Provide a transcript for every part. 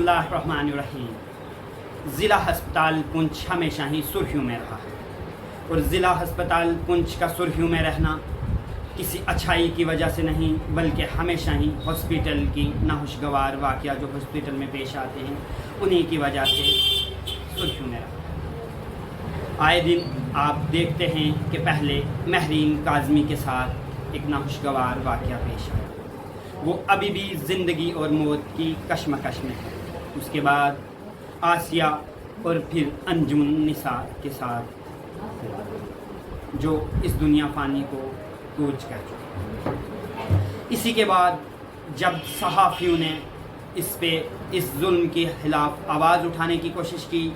बिस्मिल्लाहिर्रहमानिर्रहीम। ज़िला हस्पताल पुंछ हमेशा ही सुर्खियों में रहा है और ज़िला हस्पताल पुंछ का सुर्खियों में रहना किसी अच्छाई की वजह से नहीं बल्कि हमेशा ही हॉस्पिटल की नाखुशगवार वाक़या जो हॉस्पिटल में पेश आते हैं उन्हीं की वजह से सुर्खियों में रहा। आए दिन आप देखते हैं कि पहले महरीन काज़मी के साथ एक नाखुशगवार वाक़या पेश आया, वो अभी भी ज़िंदगी और मौत की कशमकश में है। उसके बाद आसिया और फिर अंजुमन निसा के साथ जो इस दुनिया फ़ानी को कूच कर चुके। इसी के बाद जब सहाफ़ियों ने इस जुल्म के ख़िलाफ़ आवाज़ उठाने की कोशिश की,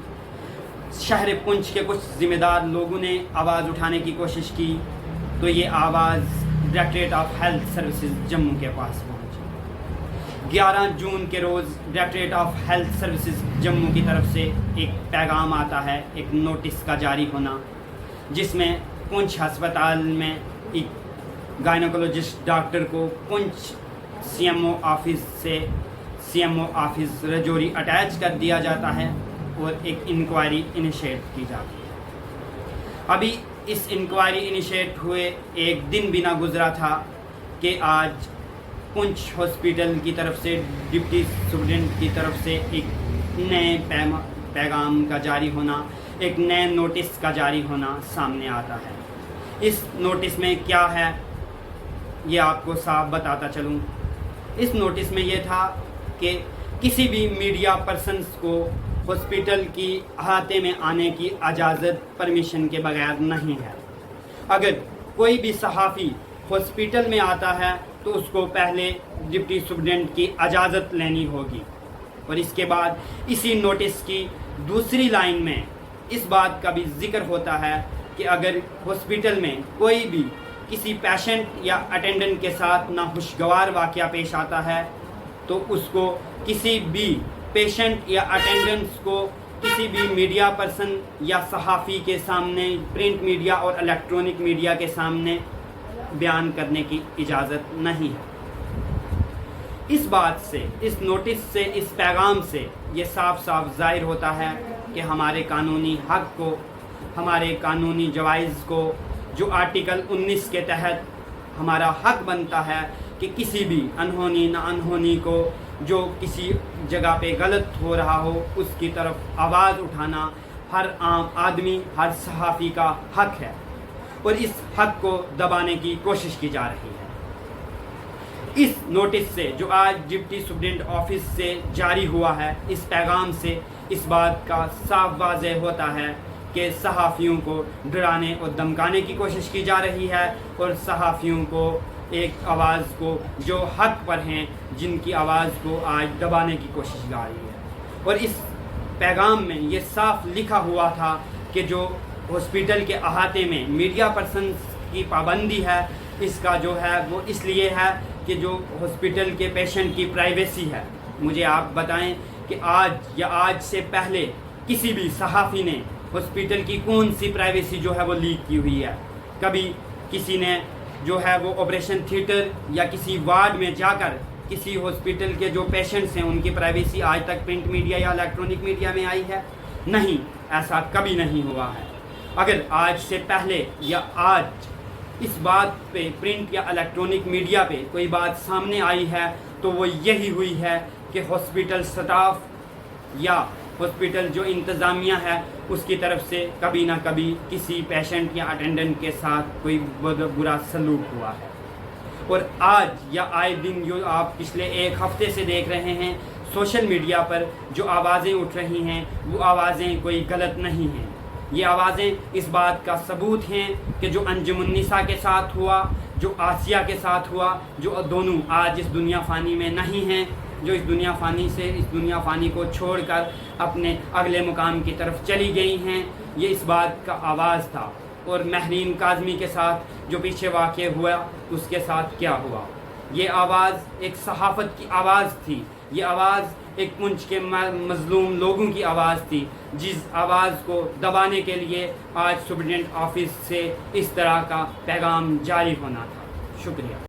शहर पुंछ के कुछ ज़िम्मेदार लोगों ने आवाज़ उठाने की कोशिश की, तो ये आवाज़ directorate of health services Jammu के पास पहुंची। 11 जून के रोज़ directorate of health services Jammu की तरफ से एक पैगाम आता है, एक नोटिस का जारी होना, जिसमें पुंछ अस्पताल में एक गायनोकोलॉजिस्ट डॉक्टर को Poonch CMO office Rajouri attach कर दिया जाता है और एक इंक्वायरी इनिशिएट की जाती है। अभी इस इंक्वायरी इनिशिएट हुए एक दिन भी ना गुजरा था कि आज पुंछ हॉस्पिटल की तरफ से डिप्टी सुप्रिटेंडेंट की तरफ से एक नए पैगाम का जारी होना, एक नए नोटिस का जारी होना सामने आता है। इस नोटिस में क्या है ये आपको साफ बताता चलूँ। इस नोटिस में ये था कि किसी भी मीडिया पर्सन्स को हॉस्पिटल की अहाते में आने की इजाज़त परमिशन के बगैर नहीं है। अगर कोई भी सहाफ़ी हॉस्पिटल में आता है तो उसको पहले डिप्टी सुप्रिटेंडेंट की इजाज़त लेनी होगी। और इसके बाद इसी नोटिस की दूसरी लाइन में इस बात का भी जिक्र होता है कि अगर हॉस्पिटल में कोई भी किसी पेशेंट या अटेंडेंट के साथ नाखुशगवार वाक़या पेश आता है तो उसको किसी भी पेशेंट या अटेंडेंट्स को किसी भी मीडिया पर्सन या सहाफ़ी के सामने, प्रिंट मीडिया और इलेक्ट्रॉनिक मीडिया के सामने बयान करने की इजाज़त नहीं है। इस बात से, इस नोटिस से, इस पैगाम से ये साफ साफ ज़ाहिर होता है कि हमारे कानूनी हक़ को, हमारे कानूनी जवाइज़ को, जो आर्टिकल 19 के तहत हमारा हक़ बनता है कि किसी भी अनहोनी ना अनहोनी को जो किसी जगह पे गलत हो रहा हो उसकी तरफ आवाज़ उठाना हर आम आदमी, हर सहाफ़ी का हक़ है और इस हक़ को दबाने की कोशिश की जा रही है। इस नोटिस से जो आज डिप्टी सुप्रिटेंडेंट ऑफिस से जारी हुआ है, इस पैगाम से इस बात का साफ वाज़ेह होता है कि सहाफ़ियों को डराने और धमकाने की कोशिश की जा रही है और सहाफ़ियों को एक आवाज़ को जो हक़ पर हैं, जिनकी आवाज़ को आज दबाने की कोशिश की जा रही है। और इस पैगाम में ये साफ लिखा हुआ था कि जो हॉस्पिटल के अहाते में मीडिया पर्सन की पाबंदी है, इसका जो है वो इसलिए है कि जो हॉस्पिटल के पेशेंट की प्राइवेसी है। मुझे आप बताएं कि आज या आज से पहले किसी भी सहाफ़ी ने हॉस्पिटल की कौन सी प्राइवेसी जो है वो लीक की हुई है? कभी किसी ने जो है वो ऑपरेशन थिएटर या किसी वार्ड में जाकर किसी हॉस्पिटल के जो पेशेंट्स हैं उनकी प्राइवेसी आज तक प्रिंट मीडिया या इलेक्ट्रॉनिक मीडिया में आई है? नहीं, ऐसा कभी नहीं हुआ है। अगर आज से पहले या आज इस बात पे प्रिंट या इलेक्ट्रॉनिक मीडिया पे कोई बात सामने आई है तो वो यही हुई है कि हॉस्पिटल स्टाफ या हॉस्पिटल जो इंतज़ामिया है उसकी तरफ से कभी ना कभी किसी पेशेंट या अटेंडेंट के साथ कोई बुरा सलूक हुआ है। और आज या आए दिन जो आप पिछले एक हफ्ते से देख रहे हैं सोशल मीडिया पर जो आवाज़ें उठ रही हैं वो आवाज़ें कोई गलत नहीं हैं। ये आवाज़ें इस बात का सबूत हैं कि जो अंजुमन निसा के साथ हुआ, जो आसिया के साथ हुआ, जो दोनों आज इस दुनिया फ़ानी में नहीं हैं, जो इस दुनिया फ़ानी को छोड़कर अपने अगले मुकाम की तरफ चली गई हैं, ये इस बात का आवाज़ था। और महरीन काज़मी के साथ जो पीछे वाक़या हुआ उसके साथ क्या हुआ, ये आवाज़ एक सहाफ़त की आवाज़ थी। ये आवाज़ एक पुंछ के मज़लूम लोगों की आवाज़ थी, जिस आवाज़ को दबाने के लिए आज सुप्रिटेंडेंट ऑफिस से इस तरह का पैगाम जारी होना था। शुक्रिया।